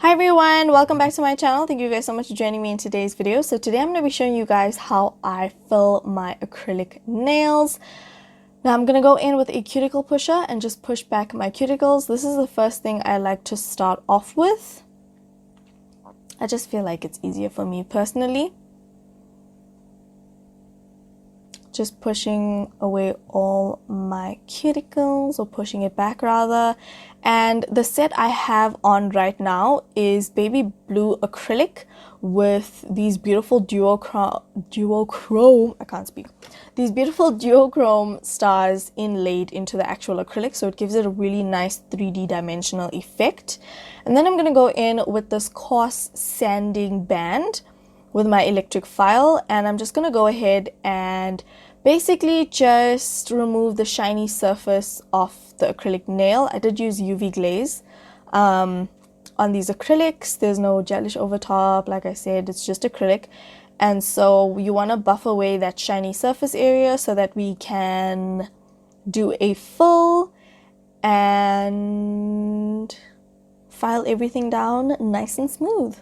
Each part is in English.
Hi everyone, welcome back to my channel. Thank you guys so much for joining me in today's video. So today I'm going to be showing you guys how I fill my acrylic nails. Now I'm going to go in with a cuticle pusher and just push back my cuticles. This is the first thing I like to start off with. I just feel like it's easier for me personally. Just pushing away all my cuticles, or pushing it back rather. And the set I have on right now is baby blue acrylic with these beautiful duochrome, I can't speak, these beautiful duochrome stars inlaid into the actual acrylic, so it gives it a really nice 3D dimensional effect. And then I'm going to go in with this coarse sanding band with my electric file, and I'm just going to go ahead and basically just remove the shiny surface of the acrylic nail. I did use UV glaze on these acrylics. There's no gelish over top, like I said, it's just acrylic. And so you want to buff away that shiny surface area so that we can do a fill and file everything down nice and smooth.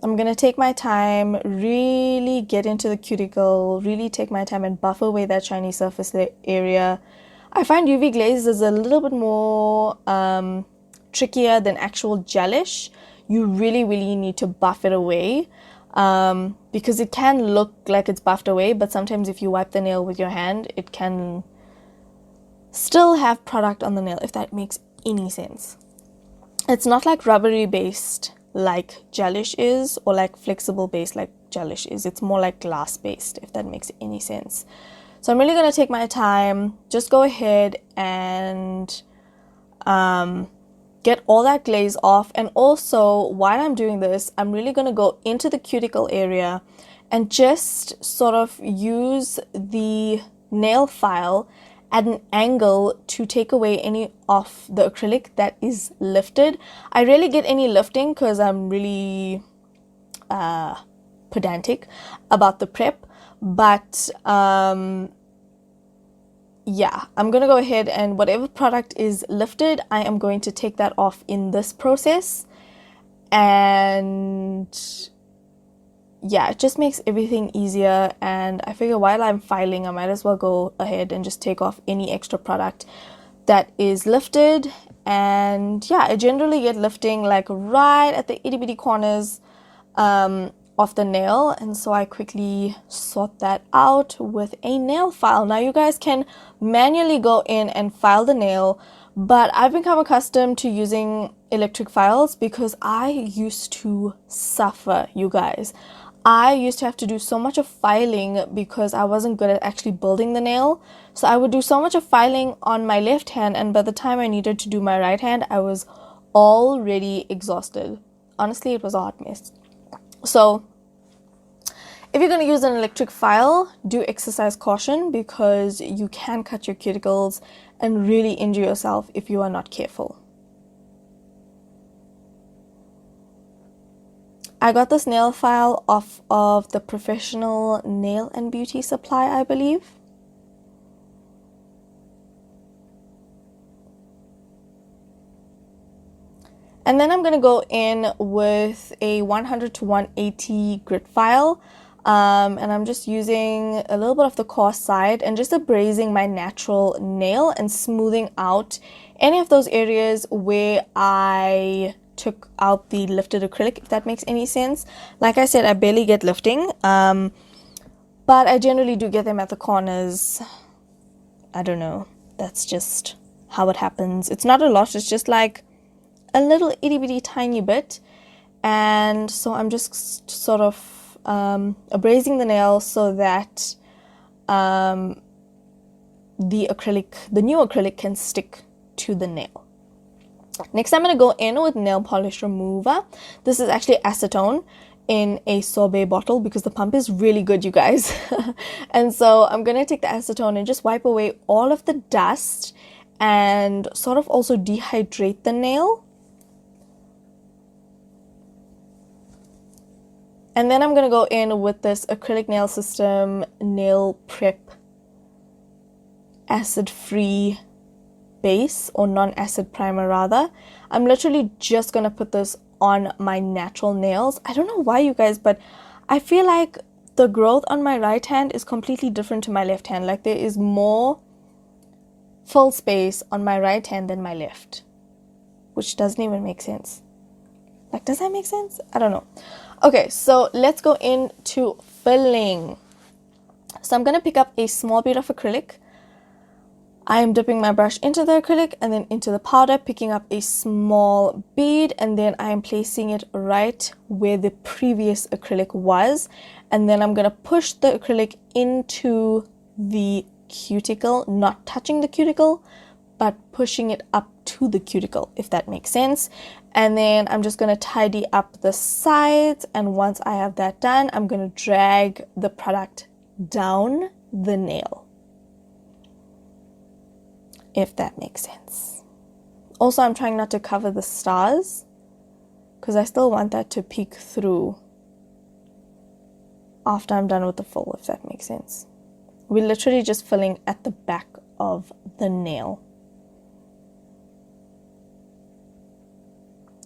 I'm going to take my time, really get into the cuticle, really take my time and buff away that shiny surface area. I find UV glaze is a little bit more trickier than actual gelish. You really need to buff it away because it can look like it's buffed away, but sometimes if you wipe the nail with your hand, it can still have product on the nail, if that makes any sense. It's not like rubbery based like gelish is, or like flexible based like gelish is. It's more like glass based, if that makes any sense. So I'm really going to take my time, just go ahead and get all that glaze off. And also, while I'm doing this, I'm really going to go into the cuticle area and just sort of use the nail file at an angle to take away any of the acrylic that is lifted. I rarely get any lifting because I'm really pedantic about the prep, but yeah, I'm gonna go ahead and whatever product is lifted, I am going to take that off in this process. And yeah, it just makes everything easier, and I figure while I'm filing, I might as well go ahead and just take off any extra product that is lifted. And yeah, I generally get lifting like right at the itty bitty corners of the nail, and so I quickly sort that out with a nail file. Now you guys can manually go in and file the nail, but I've become accustomed to using electric files because I used to suffer, you guys. I used to have to do so much of filing because I wasn't good at actually building the nail. So I would do so much of filing on my left hand, and by the time I needed to do my right hand, I was already exhausted. Honestly, it was a hot mess. So if you're going to use an electric file, do exercise caution because you can cut your cuticles and really injure yourself if you are not careful. I got this nail file off of the Professional Nail and Beauty Supply, I believe. And then I'm going to go in with a 100 to 180 grit file. And I'm just using a little bit of the coarse side and just abrasing my natural nail and smoothing out any of those areas where I took out the lifted acrylic, if that makes any sense. Like I said, I barely get lifting, but I generally do get them at the corners. I don't know, that's just how it happens. It's not a lot, it's just like a little itty bitty tiny bit. And so I'm just sort of abrasing the nail so that the new acrylic can stick to the nail. Next, I'm going to go in with nail polish remover. This is actually acetone in a sorbet bottle because the pump is really good, you guys. And so I'm going to take the acetone and just wipe away all of the dust and sort of also dehydrate the nail. And then I'm going to go in with this Acrylic Nail System Nail Prep acid-free base, or non-acid primer rather. I'm literally just gonna put this on my natural nails. I don't know why, you guys, but I feel like the growth on my right hand is completely different to my left hand. Like there is more full space on my right hand than my left, which doesn't even make sense. Like, does that make sense? I don't know. Okay, so let's go into filling. So I'm gonna pick up a small bit of acrylic. I am dipping my brush into the acrylic and then into the powder, picking up a small bead, and then I am placing it right where the previous acrylic was. And then I'm going to push the acrylic into the cuticle, not touching the cuticle, but pushing it up to the cuticle, if that makes sense. And then I'm just going to tidy up the sides. And once I have that done, I'm going to drag the product down the nail, if that makes sense. Also, I'm trying not to cover the stars because I still want that to peek through after I'm done with the fill, if that makes sense. We're literally just filling at the back of the nail.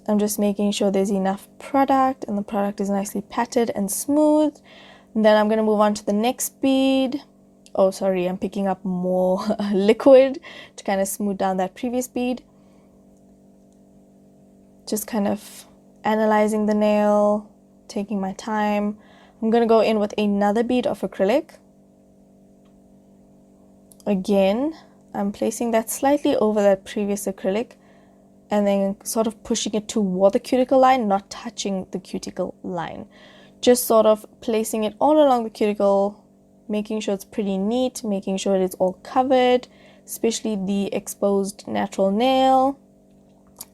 I'm just making sure there's enough product and the product is nicely patted and smooth. And then I'm going to move on to the next bead. Oh, sorry, I'm picking up more liquid to kind of smooth down that previous bead. Just kind of analyzing the nail, taking my time. I'm going to go in with another bead of acrylic. Again, I'm placing that slightly over that previous acrylic and then sort of pushing it toward the cuticle line, not touching the cuticle line. Just sort of placing it all along the cuticle, making sure it's pretty neat, making sure it's all covered, especially the exposed natural nail.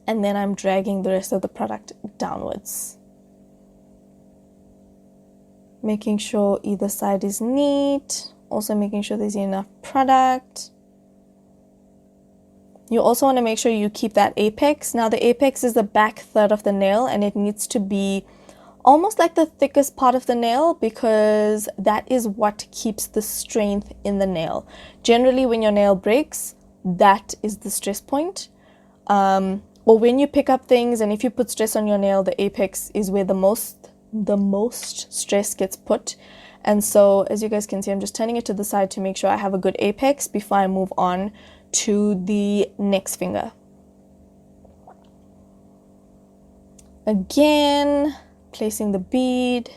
And then I'm dragging the rest of the product downwards. Making sure either side is neat, also making sure there's enough product. You also want to make sure you keep that apex. Now the apex is the back third of the nail and it needs to be almost like the thickest part of the nail because that is what keeps the strength in the nail. Generally when your nail breaks, that is the stress point. Or when you pick up things and if you put stress on your nail, the apex is where the most stress gets put. And so as you guys can see, I'm just turning it to the side to make sure I have a good apex before I move on to the next finger. Again, placing the bead,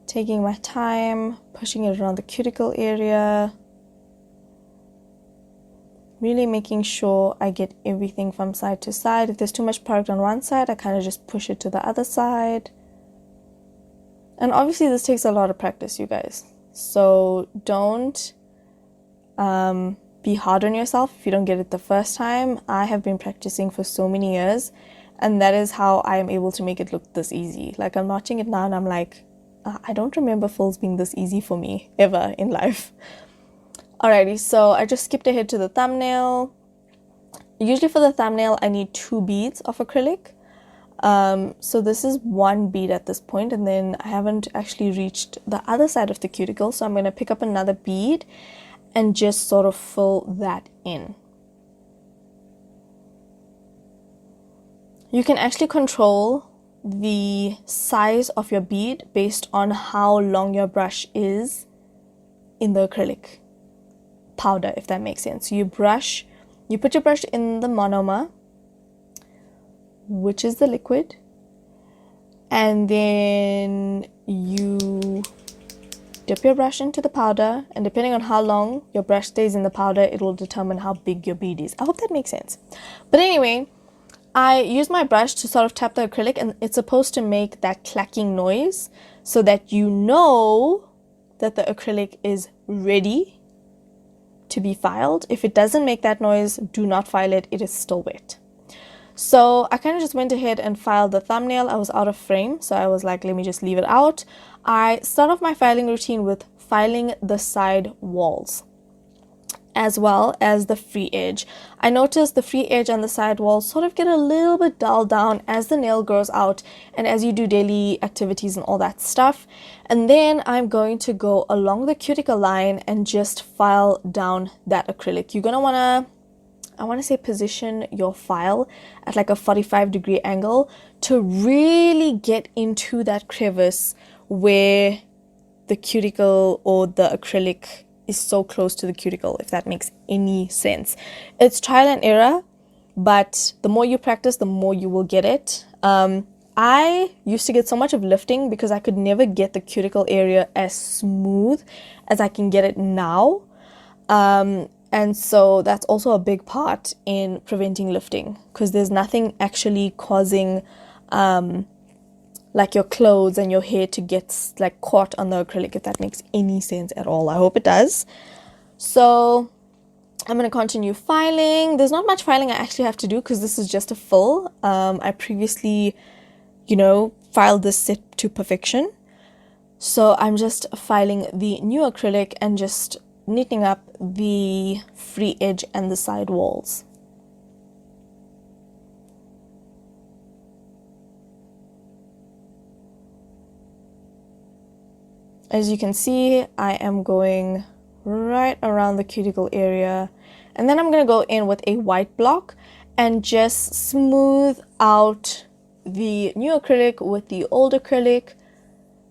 taking my time, pushing it around the cuticle area, really making sure I get everything from side to side. If there's too much product on one side, I kind of just push it to the other side. And obviously this takes a lot of practice, you guys. So don't be hard on yourself if you don't get it the first time. I have been practicing for so many years, and that is how I am able to make it look this easy. Like I'm watching it now and I'm like, I don't remember fills being this easy for me ever in life. Alrighty, so I just skipped ahead to the thumbnail. Usually for the thumbnail, I need 2 beads of acrylic. So this is 1 bead at this point, and then I haven't actually reached the other side of the cuticle, so I'm going to pick up another bead and just sort of fill that in. You can actually control the size of your bead based on how long your brush is in the acrylic powder, if that makes sense. So you put your brush in the monomer, which is the liquid, and then you dip your brush into the powder, and depending on how long your brush stays in the powder, it will determine how big your bead is. I hope that makes sense. But anyway, I use my brush to sort of tap the acrylic, and it's supposed to make that clacking noise so that you know that the acrylic is ready to be filed. If it doesn't make that noise, do not file it. It is still wet. So I kind of just went ahead and filed the thumbnail. I was out of frame, so I was like, let me just leave it out. I start off my filing routine with filing the side walls. as well as the free edge. I noticed the free edge and the side walls sort of get a little bit dulled down as the nail grows out and as you do daily activities and all that stuff. And then I'm going to go along the cuticle line and just file down that acrylic. You're going to want to position your file at like a 45-degree angle to really get into that crevice where the cuticle or the acrylic is so close to the cuticle, if that makes any sense. It's trial and error, but the more you practice, the more you will get it. I used to get so much of lifting because I could never get the cuticle area as smooth as I can get it now. And so that's also a big part in preventing lifting, because there's nothing actually causing like your clothes and your hair to get like caught on the acrylic, if that makes any sense at all. I hope it does. So I'm going to continue filing. There's not much filing I actually have to do because this is just a fill. I previously, filed this set to perfection. So I'm just filing the new acrylic and just neatening up the free edge and the side walls. As you can see, I am going right around the cuticle area, and then I'm going to go in with a white block and just smooth out the new acrylic with the old acrylic,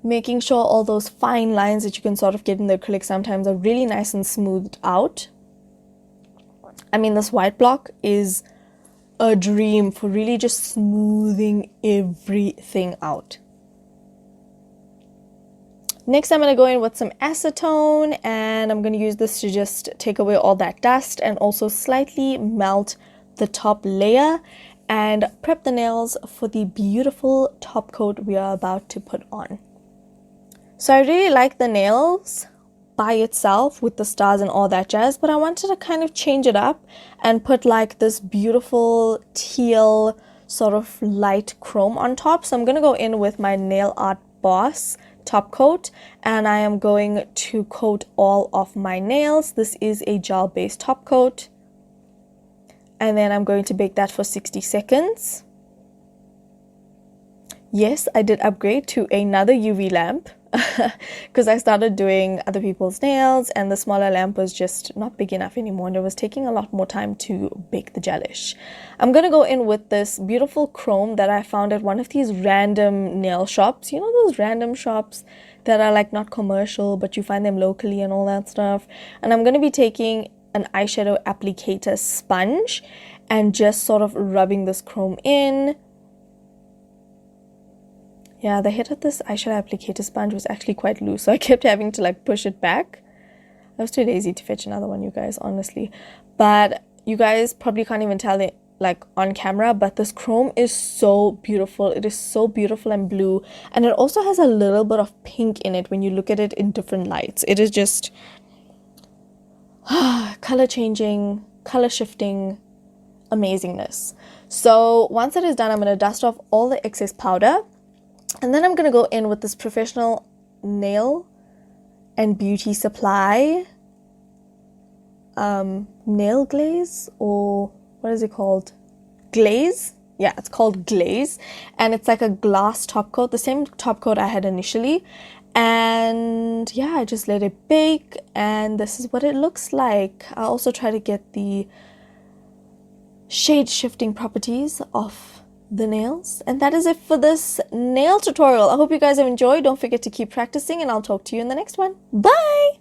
making sure all those fine lines that you can sort of get in the acrylic sometimes are really nice and smoothed out. I mean, this white block is a dream for really just smoothing everything out. Next, I'm going to go in with some acetone, and I'm going to use this to just take away all that dust and also slightly melt the top layer and prep the nails for the beautiful top coat we are about to put on. So I really like the nails by itself with the stars and all that jazz, but I wanted to kind of change it up and put like this beautiful teal sort of light chrome on top. So I'm going to go in with my Nail Art Boss top coat, and I am going to coat all of my nails. This is a gel based top coat, and then I'm going to bake that for 60 seconds. Yes, I did upgrade to another UV lamp because I started doing other people's nails and the smaller lamp was just not big enough anymore and it was taking a lot more time to bake the gelish. I'm going to go in with this beautiful chrome that I found at one of these random nail shops. You know those random shops that are like not commercial but you find them locally and all that stuff. And I'm going to be taking an eyeshadow applicator sponge and just sort of rubbing this chrome in. Yeah, the head of this eyeshadow applicator sponge was actually quite loose, so I kept having to like push it back. I was too lazy to fetch another one, you guys, honestly. But you guys probably can't even tell it like on camera, but this chrome is so beautiful. It is so beautiful and blue, and it also has a little bit of pink in it when you look at it in different lights. It is just color changing, color shifting amazingness. So once it is done, I'm going to dust off all the excess powder. And then I'm going to go in with this Professional Nail and Beauty Supply nail glaze, or what is it called? Glaze? Yeah, it's called glaze. And it's like a glass top coat, the same top coat I had initially. And yeah, I just let it bake and this is what it looks like. I also try to get the shade shifting properties of the nails, and that is it for this nail tutorial. I hope you guys have enjoyed. Don't forget to keep practicing and I'll talk to you in the next one. Bye.